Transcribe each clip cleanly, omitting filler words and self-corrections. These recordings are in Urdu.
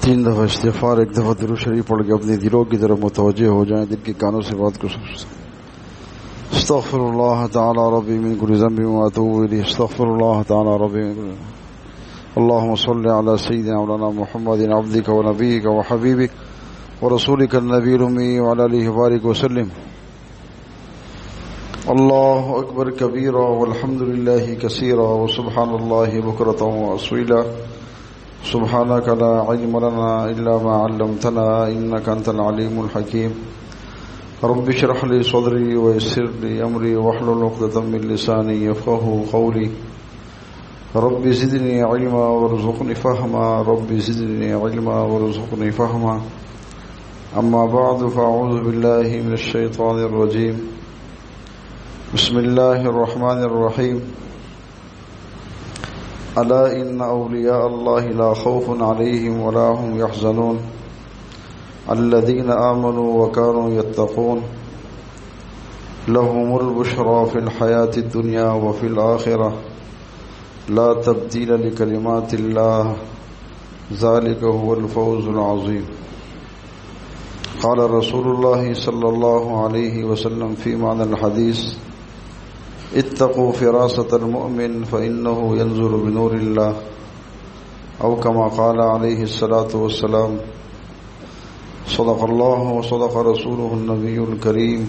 3 دفعہ استغفار، 1 دفعہ درود شریف پڑھ کے اپنے دلوں کی طرف متوجہ ہو جائیں، دل کے کانوں سے بات کو استغفر اللہ تعالی ربی من کل ذنب واتوب الیہ، استغفر اللہ تعالی ربی من کل اللهم صل على سيدنا مولانا محمد عبدك ونبيك وحبيبك ورسولك النبي الأمي وعلى آله وبارك وسلم. الله أكبر كبيرا والحمد لله كثيرا وسبحان الله بكرة وأصيلا. سبحانك لا علم لنا إلا ما علمتنا إنك أنت العليم الحكيم. رب اشرح لي صدري ويسر لي أمري واحلل عقدة من لساني يفقهوا قولي. رب زدني علما وارزقني فهما، رب زدني علما وارزقني فهما. أما بعد فأعوذ بالله من الشيطان الرجيم. بسم الله الرحمن الرحيم. ألا إن أولياء الله لا خوف عليهم ولا هم يحزنون الذين آمنوا وكانوا يتقون لهم البشرى في الحياة الدنيا وفي الآخرة لا تبديل لكلمات الله ذلك هو الفوز العظيم. قال رسول الله صلى الله عليه وسلم في معنى الحديث: اتقوا فراسة المؤمن فإنه ينظر بنور الله، أو كما قال عليه الصلاة والسلام. صدق الله وصدق رسوله النبي الكريم،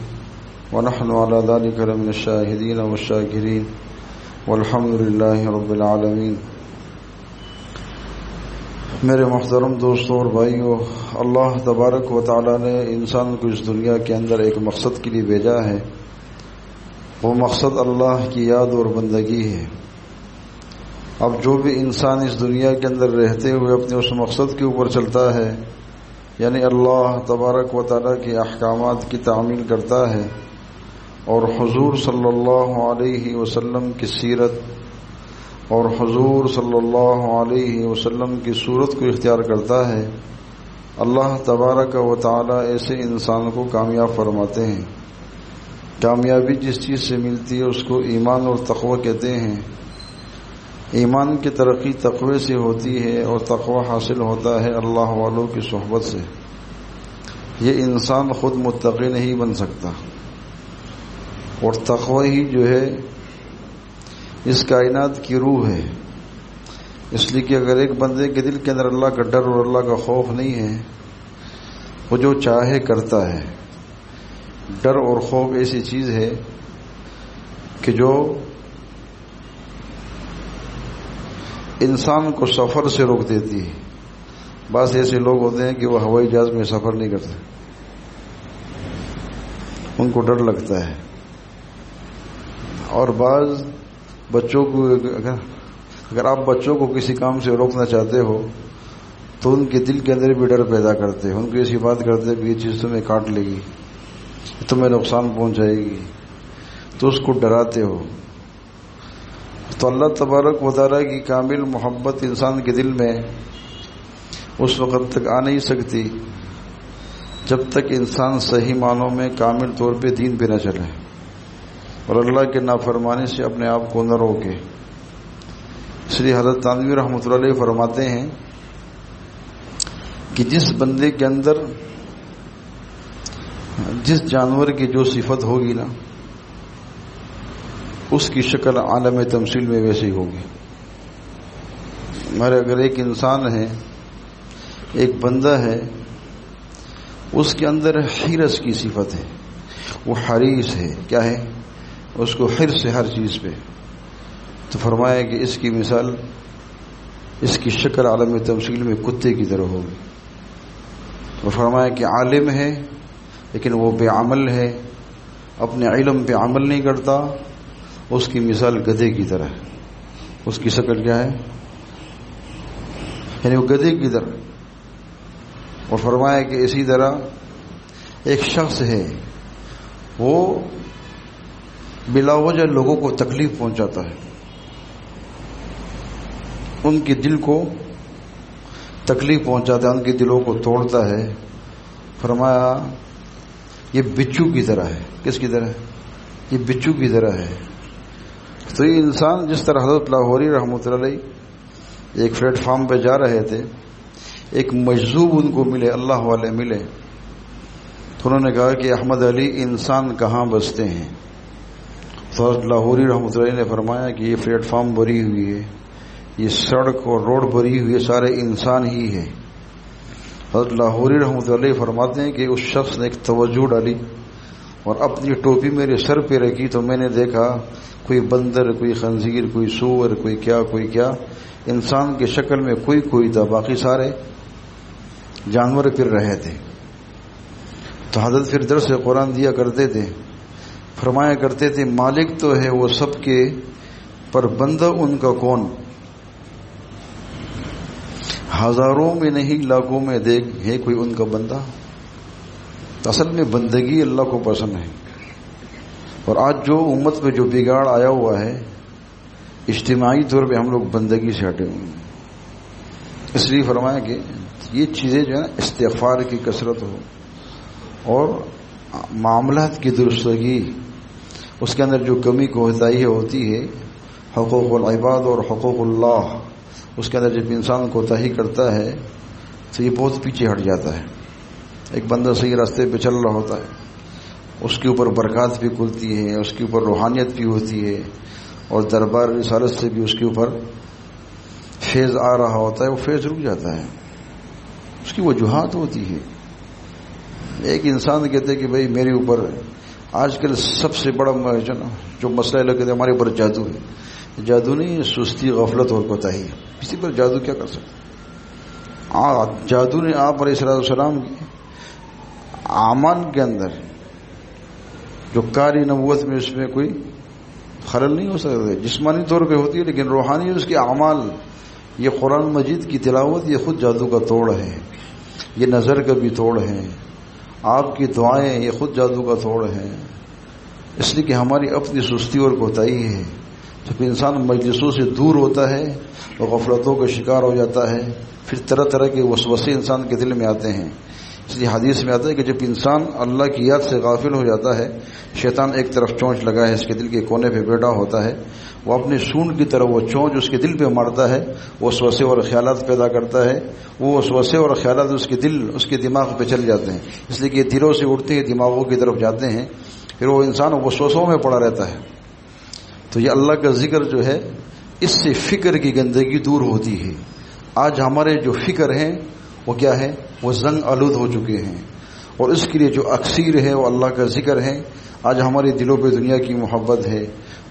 ونحن على ذلك لمن الشاهدين والشاكرين، والحمد لله رب العالمین. میرے محترم دوستوں اور بھائیوں، اللہ تبارک و تعالی نے انسان کو اس دنیا کے اندر ایک مقصد کے لیے بھیجا ہے. وہ مقصد اللہ کی یاد اور بندگی ہے. اب جو بھی انسان اس دنیا کے اندر رہتے ہوئے اپنے اس مقصد کے اوپر چلتا ہے، یعنی اللہ تبارک و تعالی کے احکامات کی تعمیل کرتا ہے اور حضور صلی اللہ علیہ وسلم کی سیرت اور حضور صلی اللہ علیہ وسلم کی صورت کو اختیار کرتا ہے، اللہ تبارک و تعالی ایسے انسان کو کامیاب فرماتے ہیں. کامیابی جس چیز سے ملتی ہے اس کو ایمان اور تقوی کہتے ہیں. ایمان کی ترقی تقوی سے ہوتی ہے اور تقوی حاصل ہوتا ہے اللہ والوں کی صحبت سے. یہ انسان خود متقی نہیں بن سکتا، اور تقوی ہی جو ہے اس کائنات کی روح ہے. اس لیے کہ اگر ایک بندے کے دل کے اندر اللہ کا ڈر اور اللہ کا خوف نہیں ہے، وہ جو چاہے کرتا ہے. ڈر اور خوف ایسی چیز ہے کہ جو انسان کو سفر سے روک دیتی ہے. بعض ایسے لوگ ہوتے ہیں کہ وہ ہوائی جہاز میں سفر نہیں کرتے، ان کو ڈر لگتا ہے. اور بعض بچوں کو اگر آپ بچوں کو کسی کام سے روکنا چاہتے ہو تو ان کے دل کے اندر بھی ڈر پیدا کرتے ہیں. ان کو ایسی بات کرتے ہیں کہ یہ چیز تمہیں کاٹ لے گی، تمہیں نقصان پہنچائے گی، تو اس کو ڈراتے ہو. تو اللہ تبارک و تعالیٰ کی کامل محبت انسان کے دل میں اس وقت تک آ نہیں سکتی جب تک انسان صحیح معنوں میں کامل طور پہ دین پہ نہ چلے اور اللہ کے نافرمانی سے اپنے آپ کو نہ روکے. اس لیے حضرت تھانوی رحمۃ اللہ علیہ فرماتے ہیں کہ جس بندے کے اندر جس جانور کی جو صفت ہوگی نا، اس کی شکل عالم تمثیل میں ویسے ہی ہوگی. ہمارے اگر ایک انسان ہے، ایک بندہ ہے، اس کے اندر حرص کی صفت ہے، وہ حریص ہے. کیا ہے؟ اس کو حرص ہے ہر چیز پہ. تو فرمایا کہ اس کی مثال، اس کی شکل عالم تمثیل میں کتے کی طرح ہوگی. اور فرمایا کہ عالم ہے لیکن وہ بے عمل ہے، اپنے علم پہ عمل نہیں کرتا، اس کی مثال گدھے کی طرح ہے. اس کی شکل کیا ہے؟ یعنی وہ گدھے کی طرح. اور فرمایا کہ اسی طرح ایک شخص ہے، وہ بلا وجہ لوگوں کو تکلیف پہنچاتا ہے، ان کے دل کو تکلیف پہنچاتا ہے، ان کے دلوں کو توڑتا ہے. فرمایا یہ بچھو کی طرح ہے. کس کی طرح؟ یہ بچھو کی طرح ہے. تو یہ انسان جس طرح حضرت لاہوری رحمۃ اللہ علیہ ایک پلیٹ فارم پہ جا رہے تھے، ایک مجذوب ان کو ملے، اللہ والے ملے، تو انہوں نے کہا کہ احمد علی انسان کہاں بستے ہیں؟ تو حضرت لاہوری رحمۃ اللہ نے فرمایا کہ یہ پلیٹ فارم بری ہوئی ہے، یہ سڑک اور روڈ بری ہوئی ہے، سارے انسان ہی ہے۔ حضرت لاہوری رحمۃ اللہ فرماتے ہیں کہ اس شخص نے ایک توجہ ڈالی اور اپنی ٹوپی میرے سر پہ رکھی تو میں نے دیکھا کوئی بندر، کوئی خنزیر، کوئی سور، کوئی کیا، انسان کی شکل میں کوئی تھا، باقی سارے جانور پھر رہے تھے۔ تو حضرت پھر درس قرآن دیا کرتے تھے، فرمایا کرتے تھے مالک تو ہے وہ سب کے، پر بندہ ان کا کون؟ ہزاروں میں نہیں لاکھوں میں دیکھ ہے کوئی ان کا بندہ۔ اصل میں بندگی اللہ کو پسند ہے، اور آج جو امت پہ جو بگاڑ آیا ہوا ہے اجتماعی طور پہ ہم لوگ بندگی سے ہٹے ہوئے ہیں۔ اس لیے فرمایا کہ یہ چیزیں جو ہے نا استغفار کی کثرت ہو اور معاملات کی درستگی، اس کے اندر جو کمی کوتاہی ہوتی ہے، حقوق العباد اور حقوق اللہ، اس کے اندر جب انسان کوتاہی کرتا ہے تو یہ بہت پیچھے ہٹ جاتا ہے۔ ایک بندہ صحیح راستے پہ چل رہا ہوتا ہے، اس کے اوپر برکات بھی کھلتی ہے، اس کے اوپر روحانیت بھی ہوتی ہے، اور دربار رسالت سے بھی اس کے اوپر فیض آ رہا ہوتا ہے، وہ فیض رک جاتا ہے، اس کی وجوہات ہوتی ہے۔ ایک انسان کہتے کہ بھائی میرے اوپر آج کل سب سے بڑا جو مسئلہ لگتا ہے ہمارے اوپر جادو ہے۔ جادو نہیں، سستی، غفلت اور کوتاہی۔ کسی پر جادو کیا کر سکتا؟ جادو نے آپ علیہ السلام کی اعمال کے اندر جو کاری نبوت میں اس میں کوئی خلل نہیں ہو سکتا، جسمانی طور پہ ہوتی ہے، لیکن روحانی اس کے اعمال، یہ قرآن مجید کی تلاوت، یہ خود جادو کا توڑ ہے، یہ نظر کا بھی توڑ ہے، آپ کی دعائیں یہ خود جادو کا توڑ ہے۔ اس لیے کہ ہماری اپنی سستی اور کوتاہی ہے۔ جب انسان مجلسوں سے دور ہوتا ہے اور غفلتوں کا شکار ہو جاتا ہے، پھر طرح طرح کے وسوسے انسان کے دل میں آتے ہیں۔ اس لیے حدیث میں آتا ہے کہ جب انسان اللہ کی یاد سے غافل ہو جاتا ہے، شیطان ایک طرف چونچ لگا ہے، اس کے دل کے کونے پہ بیٹھا ہوتا ہے، وہ اپنے سونڈ کی طرف وہ چونچ اس کے دل پہ مارتا ہے، وسوسے اور خیالات پیدا کرتا ہے، وہ وسوسے اور خیالات اس کے دماغ پہ چل جاتے ہیں، اس لیے کہ دلوں سے اٹھتے ہیں، دماغوں کی طرف جاتے ہیں، پھر وہ انسان وسوسوں میں پڑا رہتا ہے۔ تو یہ اللہ کا ذکر جو ہے، اس سے فکر کی گندگی دور ہوتی ہے۔ آج ہمارے جو فکر ہیں وہ کیا ہے؟ وہ زنگ آلود ہو چکے ہیں، اور اس کے لیے جو اکثیر ہے وہ اللہ کا ذکر ہے۔ آج ہمارے دلوں پہ دنیا کی محبت ہے،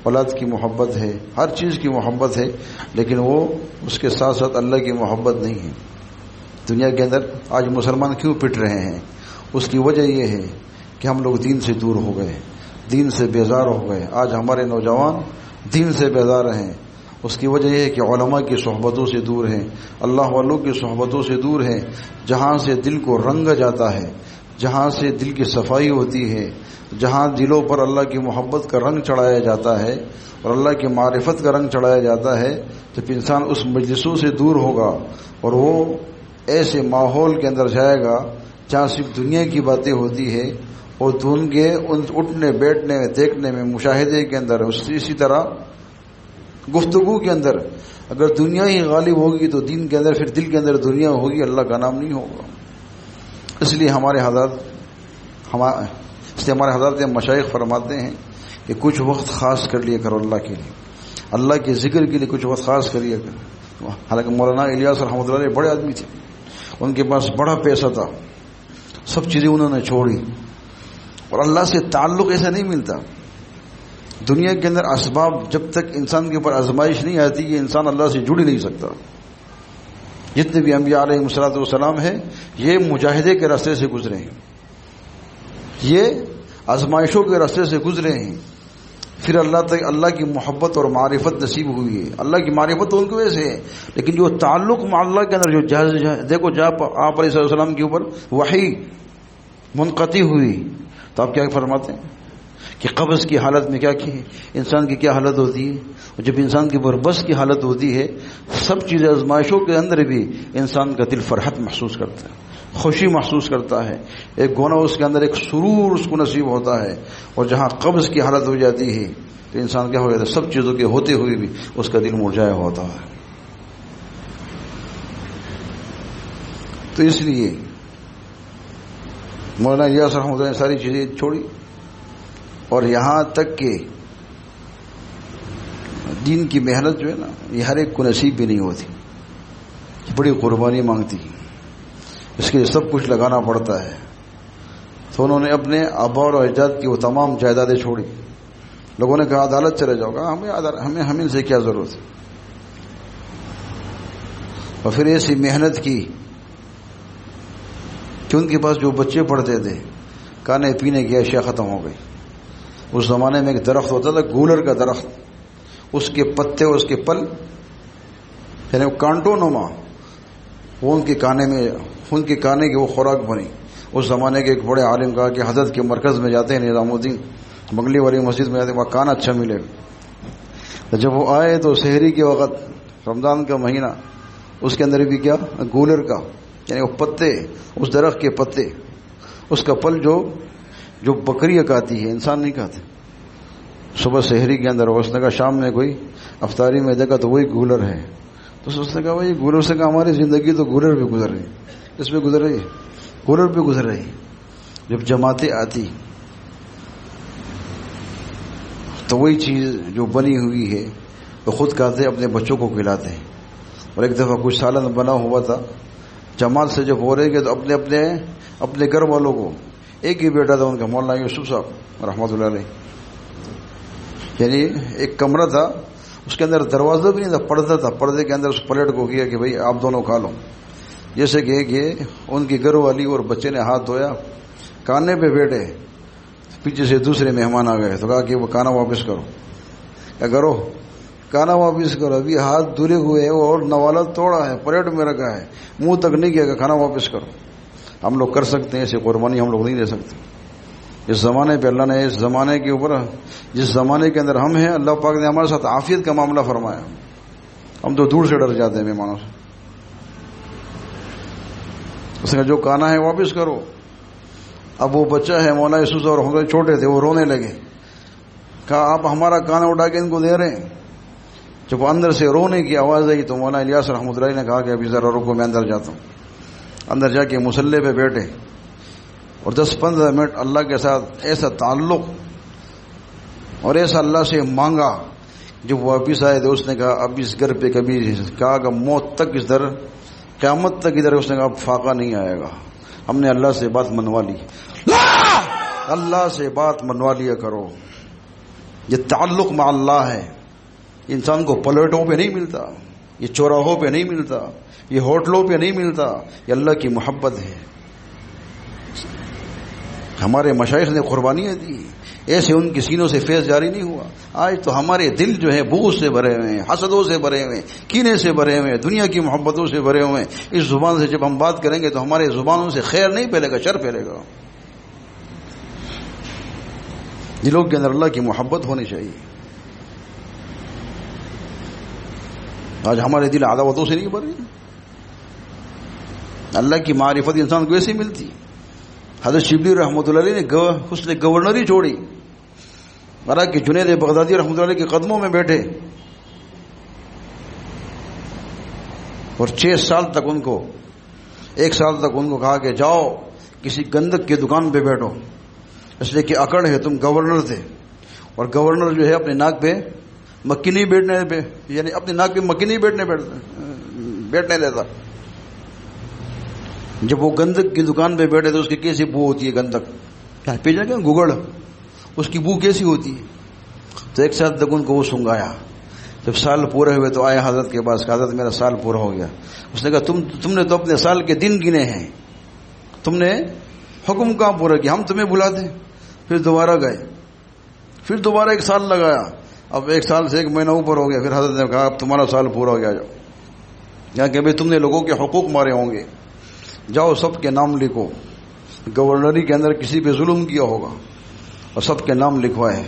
اولاد کی محبت ہے، ہر چیز کی محبت ہے، لیکن وہ اس کے ساتھ ساتھ اللہ کی محبت نہیں ہے۔ دنیا کے اندر آج مسلمان کیوں پٹ رہے ہیں؟ اس کی وجہ یہ ہے کہ ہم لوگ دین سے دور ہو گئے، دین سے بیزار ہو گئے۔ آج ہمارے نوجوان دین سے بیزار ہیں، اس کی وجہ یہ ہے کہ علماء کی صحبتوں سے دور ہیں، اللہ والوں کی صحبتوں سے دور ہیں، جہاں سے دل کو رنگ جاتا ہے، جہاں سے دل کی صفائی ہوتی ہے، جہاں دلوں پر اللہ کی محبت کا رنگ چڑھایا جاتا ہے اور اللہ کی معرفت کا رنگ چڑھایا جاتا ہے، تو انسان اس مجلسوں سے دور ہوگا اور وہ ایسے ماحول کے اندر جائے گا جہاں صرف دنیا کی باتیں ہوتی ہے، اور ان کے اٹھنے بیٹھنے دیکھنے میں، مشاہدے کے اندر، اسی طرح گفتگو کے اندر اگر دنیا ہی غالب ہوگی تو دین کے اندر، پھر دل کے اندر دنیا ہوگی، اللہ کا نام نہیں ہوگا۔ اس لیے ہمارے حضرات مشائخ فرماتے ہیں کہ کچھ وقت خاص کر لیا کرو اللہ کے لیے، اللہ کے ذکر کے لیے کچھ وقت خاص کر لیا کرو۔ حالانکہ مولانا الیاس رحمۃ اللہ علیہ بڑے آدمی تھے، ان کے پاس بڑا پیسہ تھا، سب چیزیں انہوں نے چھوڑی، اور اللہ سے تعلق ایسا نہیں ملتا۔ دنیا کے اندر اسباب، جب تک انسان کے اوپر آزمائش نہیں آتی یہ انسان اللہ سے جڑ ہی نہیں سکتا۔ جتنے بھی انبیاء علیہ الصلوۃ والسلام ہیں یہ مجاہدے کے راستے سے گزرے ہیں، یہ آزمائشوں کے راستے سے گزرے ہیں، پھر اللہ تک اللہ کی محبت اور معرفت نصیب ہوئی ہے۔ اللہ کی معرفت تو ان کی وجہ سے ہے، لیکن جو تعلق مع اللہ کے اندر جو دیکھو جب آپ علیہ السلام کے اوپر وحی منقطع ہوئی تو آپ کیا فرماتے ہیں کہ قبض کی حالت میں کیا کی انسان کی کیا حالت ہوتی ہے، اور جب انسان کے اوپر بس کی حالت ہوتی ہے، سب چیزیں آزمائشوں کے اندر بھی انسان کا دل فرحت محسوس کرتا ہے، خوشی محسوس کرتا ہے، ایک گونا اس کے اندر ایک سرور اس کو نصیب ہوتا ہے، اور جہاں قبض کی حالت ہو جاتی ہے تو انسان کیا ہو جاتا ہے، سب چیزوں کے ہوتے ہوئے بھی اس کا دل مرجھایا ہوتا ہے۔ تو اس لیے مولانا الیاس رحمۃ اللہ نے ساری چیزیں چھوڑی، اور یہاں تک کہ دین کی محنت جو ہے نا یہ ہر ایک کو نصیب بھی نہیں ہوتی، بڑی قربانی مانگتی، اس کے لیے سب کچھ لگانا پڑتا ہے۔ تو انہوں نے اپنے آبا اور اجداد کی وہ تمام جائیدادیں چھوڑی۔ لوگوں نے کہا عدالت چلے جاؤ، گا ہمیں ان سے کیا ضرورت ہے، اور پھر ایسی محنت کی کہ ان کے پاس جو بچے پڑھتے تھے کھانے پینے کی اشیاء ختم ہو گئی۔ اس زمانے میں ایک درخت ہوتا تھا گولر کا درخت، اس کے پتے اور اس کے پل یعنی وہ کانٹوں نما، وہ ان کے کھانے کی وہ خوراک بنی۔ اس زمانے کے ایک بڑے عالم کہا کہ حضرت کے مرکز میں جاتے ہیں نظام الدین بنگلی والی مسجد میں جاتے ہیں، وہاں کھانا اچھا ملے گا۔ جب وہ آئے تو سحری کے وقت رمضان کا مہینہ، اس کے اندر بھی کیا گولر کا یعنی وہ پتے، اس درخت کے پتے، اس کا پل جو بکریاں کھاتی ہے، انسان نہیں کھاتے۔ صبح سحری کے اندر اس نے کہا شام میں کوئی افطاری میں دیکھا تو وہی گولر ہے، تو اس نے کہا بھائی گولر سے کہا ہماری زندگی تو گولر بھی گزر رہی، اس میں گزر رہی ہے، گولر بھی گزر رہی۔ جب جماعتیں آتی تو وہی چیز جو بنی ہوئی ہے وہ خود کھاتے اپنے بچوں کو کھلاتے ہیں۔ اور ایک دفعہ کچھ سالن بنا ہوا تھا، جماعت سے جب ہو رہے گے تو اپنے گھر والوں کو، ایک ہی بیٹا تھا ان کا مولانا یوسف صاحب رحمۃ اللہ علیہ، یعنی ایک کمرہ تھا اس کے اندر دروازہ بھی نہیں تھا، پردہ تھا، پردے کے اندر اس پلیٹ کو کیا کہ بھائی آپ دونوں کھا لو۔ جیسے کہ ان کی گھر والی اور بچے نے ہاتھ دھویا، کھانے پہ بیٹھے، پیچھے سے دوسرے مہمان آ گئے تو کہا کہ وہ کھانا واپس کرو۔ کیا کرو؟ کھانا واپس کرو۔ ابھی ہاتھ دھلے ہوئے ہیں اور نوالا توڑا ہے، پلیٹ میں رکھا ہے، منہ تک نہیں کیا کہ کھانا واپس کرو۔ ہم لوگ کر سکتے ہیں ایسی قربانی، ہم لوگ نہیں دے سکتے۔ اس زمانے پہ اللہ نے، اس زمانے کے اوپر، جس زمانے کے اندر ہم ہیں، اللہ پاک نے ہمارے ساتھ عافیت کا معاملہ فرمایا۔ ہم تو دور سے ڈر جاتے ہیں مہمانوں سے۔ اس نے جو کھانا ہے واپس کرو۔ اب وہ بچہ ہے مولانا یوسف اور ہم چھوٹے تھے، وہ رونے لگے، کہا آپ ہمارا کھانا اٹھا کے ان کو دے رہے ہیں۔ جب اندر سے رونے کی آواز آئی تو مولانا الیاس رحمۃ اللہ نے کہا کہ ابھی ذرا رکو، میں اندر جاتا ہوں۔ اندر جا کے مصلی پہ بیٹھے اور 10-15 منٹ اللہ کے ساتھ ایسا تعلق اور ایسا اللہ سے مانگا۔ جب واپس آئے تو اس نے کہا اب اس گھر پہ کبھی کہا کہ موت تک اس در، قیامت تک ادھر، اس نے کہا اب فاقہ نہیں آئے گا۔ ہم نے اللہ سے بات منوا لی، اللہ سے بات منوا لیا کرو۔ یہ تعلق مع اللہ ہے، انسان کو پلیٹوں پہ نہیں ملتا، یہ چوراہوں پہ نہیں ملتا، یہ ہوٹلوں پہ نہیں ملتا، یہ اللہ کی محبت ہے۔ ہمارے مشائخ نے قربانیاں دی، ایسے ان کے سینوں سے فیض جاری نہیں ہوا۔ آج تو ہمارے دل جو ہے بغض سے بھرے ہوئے ہیں، حسدوں سے بھرے ہوئے ہیں، کینے سے بھرے ہوئے ہیں، دنیا کی محبتوں سے بھرے ہوئے ہیں۔ اس زبان سے جب ہم بات کریں گے تو ہمارے زبانوں سے خیر نہیں پھیلے گا، شر پھیلے گا۔ دلوں کے اندر اللہ کی محبت ہونی چاہیے۔ آج ہمارے دل عداوتوں سے نہیں بھرے۔ اللہ کی معرفت انسان کو ایسے ملتی۔ حضرت شبلی رحمۃ اللہ علیہ نے حسن گورنری چھوڑی، کہ جنید بغدادی رحمۃ اللہ علیہ کے قدموں میں بیٹھے اور 6 سال تک ان کو، 1 سال تک ان کو کہا کہ جاؤ کسی گندک کی دکان پہ بیٹھو، اس لیے کہ اکڑ ہے، تم گورنر تھے، اور گورنر جو ہے اپنے ناک پہ مکھی نہیں بیٹھنے پہ، یعنی اپنے ناک پہ مکھی نہیں بیٹھنے دیتا۔ جب وہ گندک کی دکان پہ بیٹھے تو اس کی کیسی بو ہوتی ہے، گندک پیچھے کیا گگڑ، اس کی بو کیسی ہوتی ہے۔ تو 1 سال تک ان کو وہ سنگایا۔ جب سال پورے ہوئے تو آئے حضرت کے پاس، حضرت میرا سال پورا ہو گیا۔ اس نے کہا تم نے تو اپنے سال کے دن گنے ہیں، تم نے حکم کہاں پورا کیا، ہم تمہیں بلاتے۔ پھر دوبارہ گئے، پھر دوبارہ 1 سال لگایا۔ اب 1 سال سے 1 مہینہ اوپر ہو گیا۔ پھر حضرت نے کہا اب تمہارا سال پورا ہو گیا، جاؤ یہاں کہ بھائی تم نے لوگوں کے حقوق مارے ہوں گے، جاؤ سب کے نام لکھو۔ گورنری کے اندر کسی پہ ظلم کیا ہوگا اور سب کے نام لکھوائے۔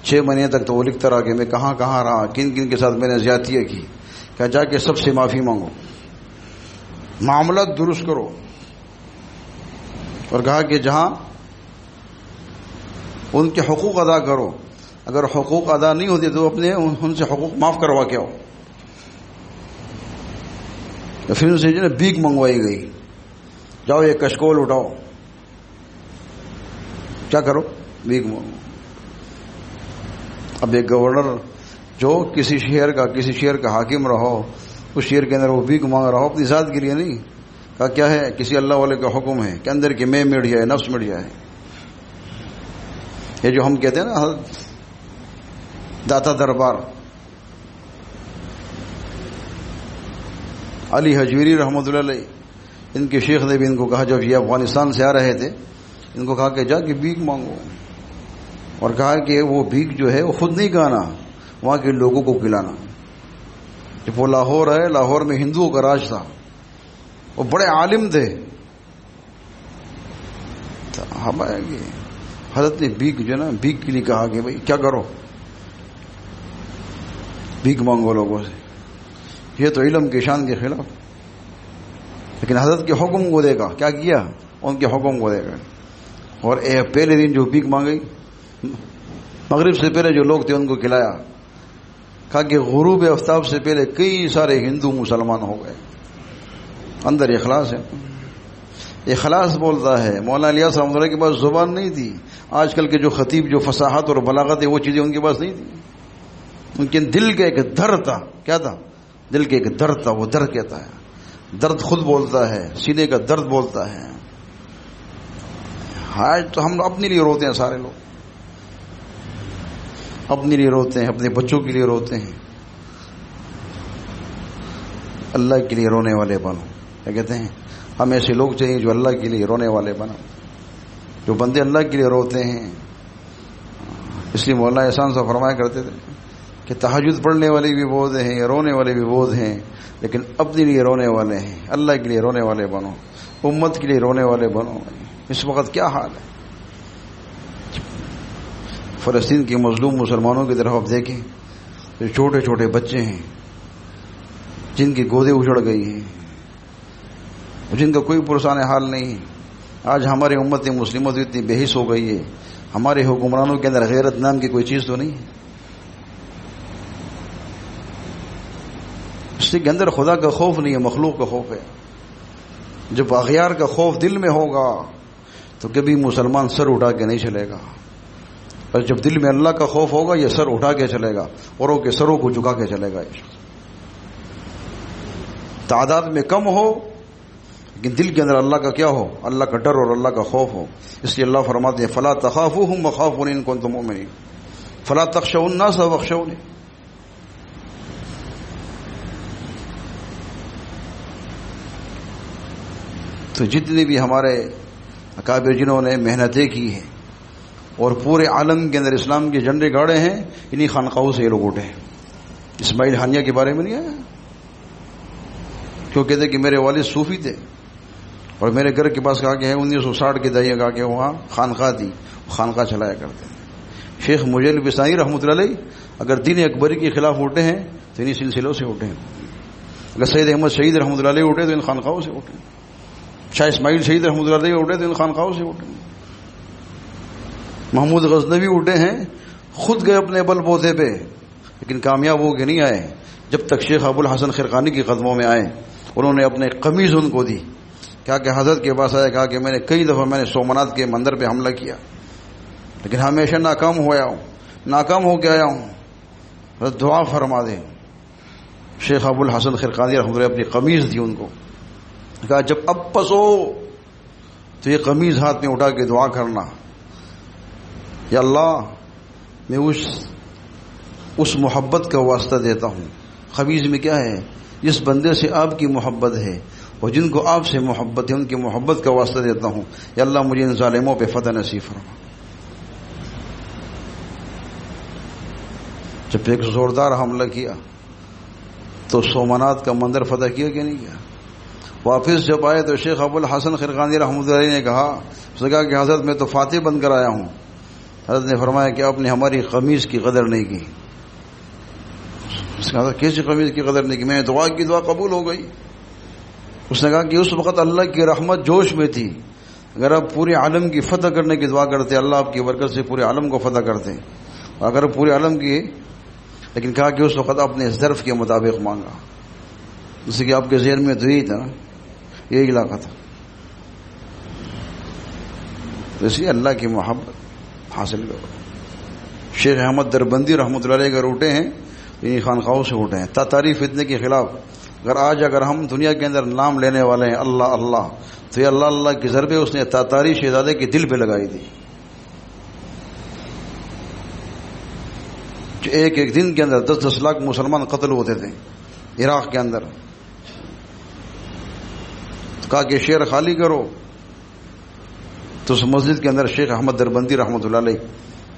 6 مہینے تک تو وہ لکھتا رہا کہ میں کہاں کہاں رہا، کن کن کے ساتھ میں نے زیادتیاں کی۔ کہ جا کے سب سے معافی مانگو، معاملات درست کرو، اور کہا کہ جہاں ان کے حقوق ادا کرو، اگر حقوق ادا نہیں ہوتے تو اپنے ان سے حقوق معاف کروا کے آؤ۔ پھر ان سے جو ہے بھیک منگوائی گئی جاؤ یہ کشکول اٹھاؤ، کیا کرو؟ بھیک مانگو۔ اب ایک گورنر جو کسی شہر کا حاکم رہو، اس شہر کے اندر وہ بھیک مانگ رہا ہو، اپنی ذات کے لیے نہیں، کہا کیا ہے؟ کسی اللہ والے کا حکم ہے کہ اندر کی میں مٹ جائے، نفس مٹ جائے۔ یہ جو ہم کہتے ہیں نا داتا دربار، علی حجویری رحمۃ اللہ علیہ، ان کے شیخ نے بھی ان کو کہا، جب یہ افغانستان سے آ رہے تھے، ان کو کہا کہ جا کے بھیک مانگو، اور کہا کہ وہ بھیک جو ہے وہ خود نہیں کھانا، وہاں کے لوگوں کو کھلانا۔ جب وہ لاہور ہے، لاہور میں ہندوؤں کا راج تھا، وہ بڑے عالم تھے، ہمارے حضرت نے بھیک جو ہے نا، بھیک کے لیے کہا کہ بھائی کیا کرو؟ بھیک مانگو لوگوں سے۔ یہ تو علم کی شان کے خلاف، لیکن حضرت کے حکم کو دیکھا، کیا کیا؟ ان کے حکم کو دیکھا، اور پہلے دن جو بھیک مانگی، مغرب سے پہلے جو لوگ تھے ان کو کھلایا۔ کہا کہ غروب آفتاب سے پہلے کئی سارے ہندو مسلمان ہو گئے۔ اندر اخلاص ہے، اخلاص بولتا ہے۔ مولانا الیاس رحمۃ اللہ کے پاس زبان نہیں تھی، آج کل کے جو خطیب جو فصاحت اور بلاغت ہے وہ چیزیں ان کے پاس نہیں تھی، ان کے دل کا ایک درد تھا۔ کیا تھا؟ دل کا ایک درد تھا، وہ درد کہتا ہے، درد خود بولتا ہے، سینے کا درد بولتا ہے۔ آج تو ہم اپنے لیے روتے ہیں، سارے لوگ اپنے لیے روتے ہیں، اپنے بچوں کے لیے روتے ہیں۔ اللہ کے لیے رونے والے بنو، کیا کہتے ہیں؟ ہم ایسے لوگ چاہیے جو اللہ کے لیے رونے والے بنو، جو بندے اللہ کے لیے روتے ہیں۔ اس لیے مولانا احسان صاحب فرمایا کرتے تھے کہ تہجد پڑھنے والے بھی بہت ہیں، رونے والے بھی بہت ہیں، لیکن اپنے لیے رونے والے ہیں، اللہ کے لیے رونے والے بنو، امت کے لیے رونے والے بنو۔ اس وقت کیا حال ہے؟ فلسطین کے مظلوم مسلمانوں کی طرف آپ دیکھیں، جو چھوٹے چھوٹے بچے ہیں جن کی گودیں اجڑ گئی ہیں، جن کا کوئی پرسان حال نہیں۔ آج ہماری امت مسلمہ تو اتنی بے حس ہو گئی ہے، ہمارے حکمرانوں کے اندر غیرت نام کی کوئی چیز تو نہیں ہے، اس کے اندر خدا کا خوف نہیں ہے، مخلوق کا خوف ہے۔ جب اغیار کا خوف دل میں ہوگا تو کبھی مسلمان سر اٹھا کے نہیں چلے گا، اور جب دل میں اللہ کا خوف ہوگا یہ سر اٹھا کے چلے گا، اوروں کے سروں کو جھکا کے چلے گا۔ تعداد میں کم ہو لیکن دل کے اندر اللہ کا کیا ہو؟ اللہ کا ڈر اور اللہ کا خوف ہو۔ اس لیے اللہ فرماتے ہیں فلا تخافوهم وخافون ان کنتم مؤمنین، فلا تخشوا الناس واخشونی۔ تو جتنے بھی ہمارے اکابر جنہوں نے محنتیں کی ہیں اور پورے عالم کے اندر اسلام کے جھنڈے گاڑے ہیں، انہی خانقاہوں سے یہ لوگ اٹھے۔ اسماعیل ہانیہ کے بارے میں نہیں آیا؟ کیوں کہتے کہ میرے والد صوفی تھے اور میرے گھر کے پاس کہا کہ ہے 1960 کے دہائیے کہا کہ وہاں خانقاہ تھی، خانقاہ چلایا کرتے تھے۔ شیخ مجیل بسانی رحمۃ اللہ علیہ اگر دین اکبری کے خلاف اٹھے ہیں تو انہی سلسلوں سے اٹھے ہیں۔ اگر سید احمد شہید رحمۃ اللہ علیہ اٹھے تو ان خانقاہوں سے اٹھے، شاہ اسماعیل شہید رحمۃ اللہ علیہ اٹھے تو ان خانقاہوں سے اٹھے، محمود غزنوی اٹھے ہیں، خود گئے اپنے بل بوتے پہ لیکن کامیاب ہو کے نہیں آئے، جب تک شیخ ابو الحسن خرقانی کے قدموں میں آئے، انہوں نے اپنے قمیض ان کو دی، کہا کہ حضرت کے پاس آیا، کہا کہ میں نے کئی دفعہ میں نے سومنات کے مندر پہ حملہ کیا لیکن ہمیشہ ناکام ہو کے آیا ہوں، حضرت دعا فرما دے۔ شیخ ابو الحسن خرقانی رحمۃ اللہ اپنی قمیض دی ان کو، کہا جب اب پسو تو یہ قمیض ہاتھ میں اٹھا کے دعا کرنا، یا اللہ میں اس محبت کا واسطہ دیتا ہوں، قمیض میں کیا ہے؟ جس بندے سے آپ کی محبت ہے اور جن کو آپ سے محبت ہے ان کی محبت کا واسطہ دیتا ہوں، یا اللہ مجھے ان ظالموں پہ فتح نصیب فرما۔ جب ایک زوردار حملہ کیا تو سومنات کا مندر فتح کیا کہ نہیں کیا؟ واپس جب آئے تو شیخ ابو الحسن خرقانی رحمۃ اللہ علیہ نے کہا، اس نے کہا کہ حضرت میں تو فاتح بن کر آیا ہوں۔ حضرت نے فرمایا کہ آپ نے ہماری قمیض کی قدر نہیں کی۔ اس نے کہا کیسی قمیض کی قدر نہیں کی؟ میں نے دعا کی، دعا قبول ہو گئی۔ اس نے کہا کہ اس وقت اللہ کی رحمت جوش میں تھی، اگر آپ پورے عالم کی فتح کرنے کی دعا کرتے اللہ آپ کی برکت سے پورے عالم کو فتح کرتے، اگر پورے عالم کی، لیکن کہا کہ اس وقت آپ نے ظرف کے مطابق مانگا، جیسے کہ آپ کے ذہن میں تو یہی تھا، یہی علاقہ تھا، تو اس لیے اللہ کی محبت حاصل کرو. شیخ احمد دربندی رحمۃ اللہ علیہ اگر اٹھے ہیں تو انہیں خانقاہوں سے اٹھے ہیں تاتاری فتنے کے خلاف. اگر ہم دنیا کے اندر نام لینے والے ہیں اللہ اللہ، تو یہ اللہ اللہ کی ضربیں اس نے تاتاری شہزادے کے دل پہ لگائی تھی. ایک ایک دن کے اندر 10-10 لاکھ مسلمان قتل ہوتے تھے عراق کے اندر. کہا کہ شہر خالی کرو، تو اس مسجد کے اندر شیخ احمد دربندی رحمۃ اللہ علیہ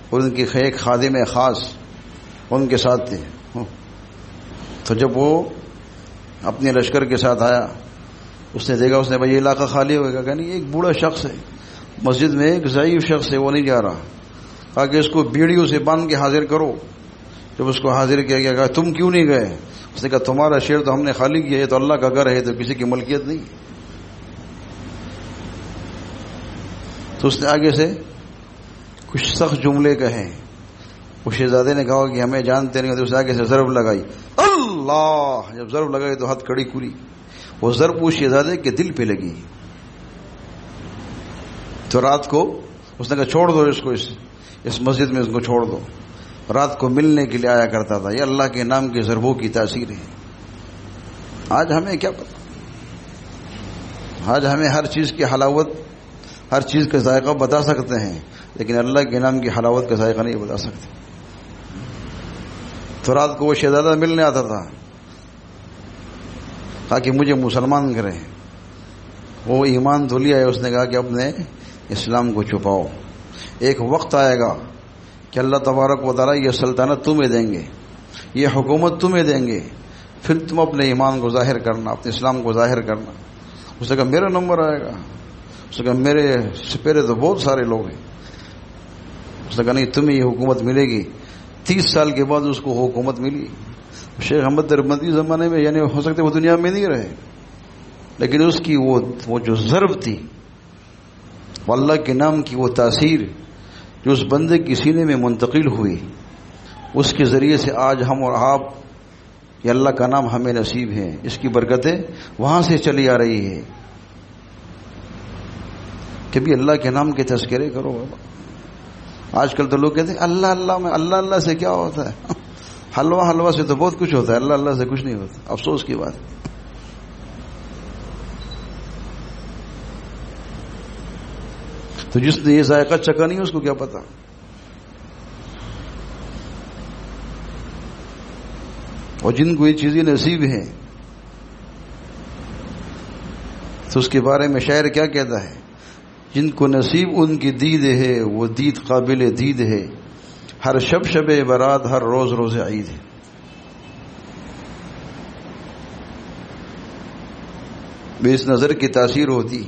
اور ان کی ایک خادم خاص ان کے ساتھ تھے. تو جب وہ اپنے لشکر کے ساتھ آیا، اس نے دیکھا، اس نے بھائی یہ علاقہ خالی ہوگا. کہ نہیں، ایک بوڑھا شخص ہے مسجد میں، ایک ضعیف شخص ہے، وہ نہیں جا رہا. کہا کہ اس کو بیڑیوں سے باندھ کے حاضر کرو. جب اس کو حاضر کیا گیا، کہا تم کیوں نہیں گئے؟ اس نے کہا تمہارا شہر تو ہم نے خالی کیا ہے، تو اللہ کا گھر ہے، تو کسی کی ملکیت نہیں. تو اس نے آگے سے کچھ سخت جملے کہے. اس شہزادے نے کہا کہ ہمیں جانتے نہیں، تو اس نے آگے سے ضرب لگائی اللہ. جب ضرب لگائی تو ہاتھ کڑی کھلی. وہ ضرب اس شہزادے کے دل پہ لگی. تو رات کو اس نے کہا چھوڑ دو اس کو، اس مسجد میں اس کو چھوڑ دو. رات کو ملنے کے لیے آیا کرتا تھا. یہ اللہ کے نام کے ضربوں کی تاثیر ہے. آج ہمیں کیا پتا، آج ہمیں ہر چیز کی حلاوت، ہر چیز کا ذائقہ بتا سکتے ہیں، لیکن اللہ کے نام کی حلاوت کا ذائقہ نہیں بتا سکتے. تو رات کو وہ شہزادہ ملنے آتا تھا. کہا کہ مجھے مسلمان کرے. وہ ایمان تو لیا ہے، اس نے کہا کہ اپنے اسلام کو چھپاؤ. ایک وقت آئے گا کہ اللہ تبارک و تعالیٰ یہ سلطنت تمہیں دیں گے، یہ حکومت تمہیں دیں گے، پھر تم اپنے ایمان کو ظاہر کرنا، اپنے اسلام کو ظاہر کرنا. اس نے کہا میرا نمبر آئے گا. اس نے کہا میرے سپیرے تو بہت سارے لوگ ہیں. اس نے کہا نہیں، تمہیں یہ حکومت ملے گی. 30 سال کے بعد اس کو حکومت ملی. شیخ احمد دربندی زمانے میں، یعنی ہو سکتے وہ دنیا میں نہیں رہے، لیکن اس کی وہ جو ضرب تھی، وہ اللہ کے نام کی وہ تاثیر جو اس بندے کی سینے میں منتقل ہوئی، اس کے ذریعے سے آج ہم اور آپ، یہ اللہ کا نام ہمیں نصیب ہے. اس کی برکتیں وہاں سے چلی آ رہی ہے. کبھی اللہ کے نام کے تذکرے کرو بابا. آج کل تو لوگ کہتے ہیں اللہ اللہ میں، اللہ اللہ سے کیا ہوتا ہے؟ حلوہ سے تو بہت کچھ ہوتا ہے، اللہ اللہ سے کچھ نہیں ہوتا. افسوس کی بات. تو جس نے یہ ذائقہ چکھا نہیں، اس کو کیا پتا. اور جن کو یہ چیزیں نصیب ہیں، تو اس کے بارے میں شاعر کیا کہتا ہے؟ جن کو نصیب ان کی دید ہے، وہ دید قابل دید ہے. ہر شب شب برات، ہر روز روز عید ہے. بے اس نظر کی تاثیر ہوتی.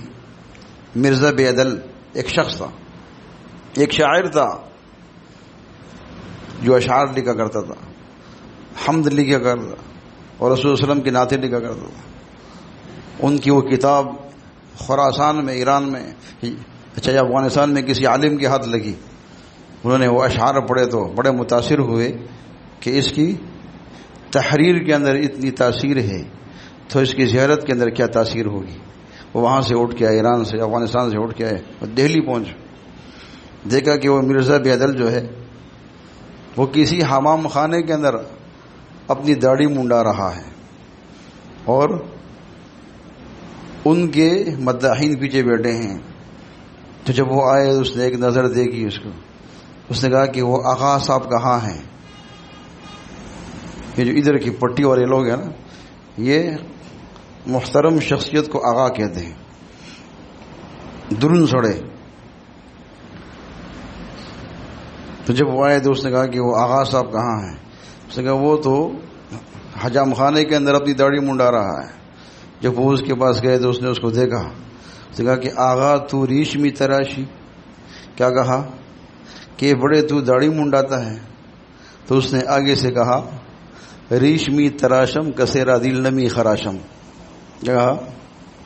مرزا بے عدل ایک شخص تھا، ایک شاعر تھا جو اشعار لکھا کرتا تھا، حمد لکھا کرتا تھا، اور رسول اللہ علیہ وسلم کی نعتیں لکھا کرتا تھا. ان کی وہ کتاب خراسان میں، ایران میں، اچھا یا افغانستان میں کسی عالم کے ہاتھ لگی. انہوں نے وہ اشعار پڑھے تو بڑے متاثر ہوئے کہ اس کی تحریر کے اندر اتنی تاثیر ہے، تو اس کی زیارت کے اندر کیا تاثیر ہوگی. وہ وہاں سے اٹھ کے آئے، ایران سے، افغانستان سے اٹھ کے آئے اور دہلی پہنچ. دیکھا کہ وہ مرزا بے عدل جو ہے وہ کسی حمام خانے کے اندر اپنی داڑھی منڈا رہا ہے، اور ان کے مداحین پیچھے بیٹھے ہیں. تو جب وہ آئے، اس نے ایک نظر دیکھی اس کو. اس نے کہا کہ وہ آغا صاحب کہاں ہیں؟ یہ جو ادھر کی پٹی والے لوگ ہیں نا، یہ محترم شخصیت کو آغا کہتے ہیں، درن سڑے. تو جب وہ آئے تو اس نے کہا کہ وہ آغا صاحب کہاں ہیں؟ اس نے کہا وہ تو حجام خانے کے اندر اپنی داڑھی منڈا رہا ہے. جب وہ اس کے پاس گئے تو اس نے اس کو دیکھا. اس نے کہا کہ آغا تو ریشمی تراشی. کیا کہا؟ کہ بڑے تو داڑھی منڈاتا ہے. تو اس نے آگے سے کہا ریشمی تراشم کسیرا دل نمی خراشم. کہا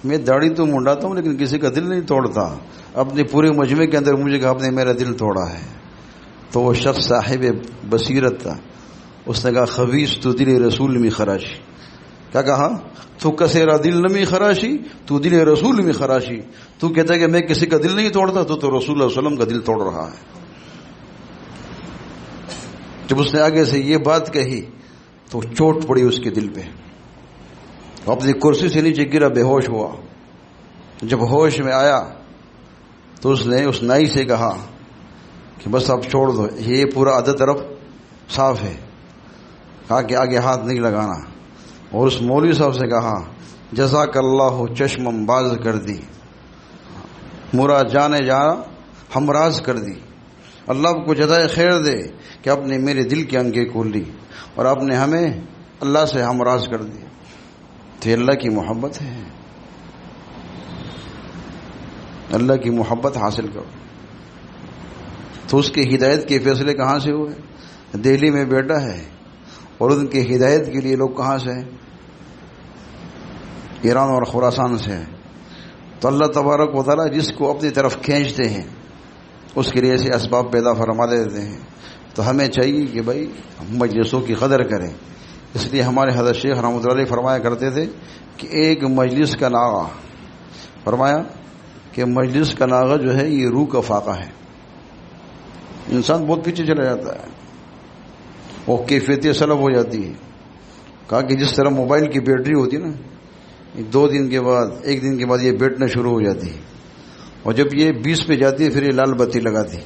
میں داڑھی تو منڈاتا ہوں لیکن کسی کا دل نہیں توڑتا. اپنے پورے مجمع کے اندر مجھے کہا آپ نے میرا دل توڑا ہے. تو وہ شخص صاحب بصیرت تھا. اس نے کہا خبیث تو دل رسول میں خراشی. کیا کہا؟ تو کسیرا دل نمی خراشی، تو دل رسول میں خراشی. تو کہتا ہے کہ میں کسی کا دل نہیں توڑتا، تو رسول اللہ علیہ وسلم کا دل توڑ رہا ہے. جب اس نے آگے سے یہ بات کہی تو چوٹ پڑی اس کے دل پہ، اپنی کرسی سے نیچے گرا، بے ہوش ہوا. جب ہوش میں آیا تو اس نے اس نائی سے کہا کہ بس اب چھوڑ دو، یہ پورا آدھا طرف صاف ہے. کہا کہ آگے ہاتھ نہیں لگانا. اور اس مولوی صاحب سے کہا جزاک اللہ چشمم باز کر دی، مرا جانے جا ہمراز کر دی. اللہ آپ کو جزائے خیر دے کہ آپ نے میرے دل کی آنکھیں کھول لی اور آپ نے ہمیں اللہ سے ہمراز کر دی. تو اللہ کی محبت ہے، اللہ کی محبت حاصل کرو. تو اس کے ہدایت کے فیصلے کہاں سے ہوئے؟ دہلی میں بیٹا ہے اور ان کی ہدایت کے لیے لوگ کہاں سے ہیں؟ ایران اور خراسان سے. تو اللہ تبارک و تعالیٰ جس کو اپنی طرف کھینچتے ہیں اس کے لیے ایسے اسباب پیدا فرما دیتے ہیں. تو ہمیں چاہیے کہ بھائی ہم مجلسوں کی قدر کریں. اس لیے ہمارے حضرت شیخ رحمۃ اللہ علیہ فرمایا کرتے تھے کہ ایک مجلس کا ناغہ، فرمایا کہ مجلس کا ناغہ جو ہے یہ روح کا فاقہ ہے. انسان بہت پیچھے چلا جاتا ہے، وہ کیفیت سلب ہو جاتی ہے. کہا کہ جس طرح موبائل کی بیٹری ہوتی ہے نا، ایک دن کے بعد یہ بیٹھنا شروع ہو جاتی ہے، اور جب یہ 20 پہ جاتی ہے پھر یہ لال بتی لگاتی.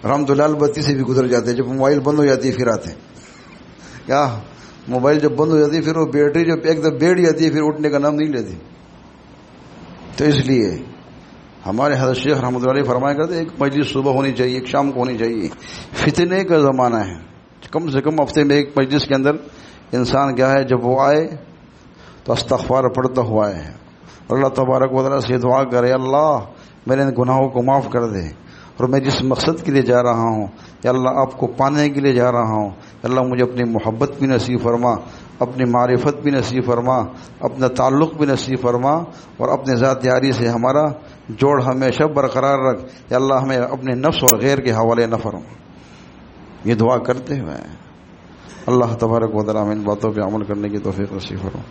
اور ہم تو لال بتی سے بھی گزر جاتے ہیں. جب موبائل بند ہو جاتی ہے پھر آتے ہیں. کیا موبائل جب بند ہو جاتی ہے پھر وہ بیٹری جب ایک دم بیٹھ جاتی ہے پھر اٹھنے کا نام نہیں لیتی. تو اس لیے ہمارے حضرت شیخ رحمۃ اللہ علیہ فرمایا کرتے ایک مجلس صبح ہونی چاہیے، ایک شام کو ہونی چاہیے. فتنے کا زمانہ ہے، کم سے کم ہفتے میں ایک مجلس کے اندر انسان کیا ہے جب وہ آئے تو استغفار پڑھتا ہوا ہے، اور اللہ تبارک و تعالیٰ سے دعا کرے اللہ میرے ان گناہوں کو معاف کر دے، اور میں جس مقصد کے لیے جا رہا ہوں یا اللہ آپ کو پانے کے لیے جا رہا ہوں، اللہ مجھے اپنی محبت بھی نصیب فرما، اپنی معرفت بھی نصیب فرما، اپنا تعلق بھی نصیب فرما، اور اپنے ذات یاری سے ہمارا جوڑ ہمیشہ برقرار رکھ. یا اللہ ہمیں اپنے نفس اور غیر کے حوالے نہ فرما. یہ دعا کرتے ہوئے اللہ تبارک و تعالیٰ ہمیں ان باتوں پہ عمل کرنے کی توفیق نصیب فرما.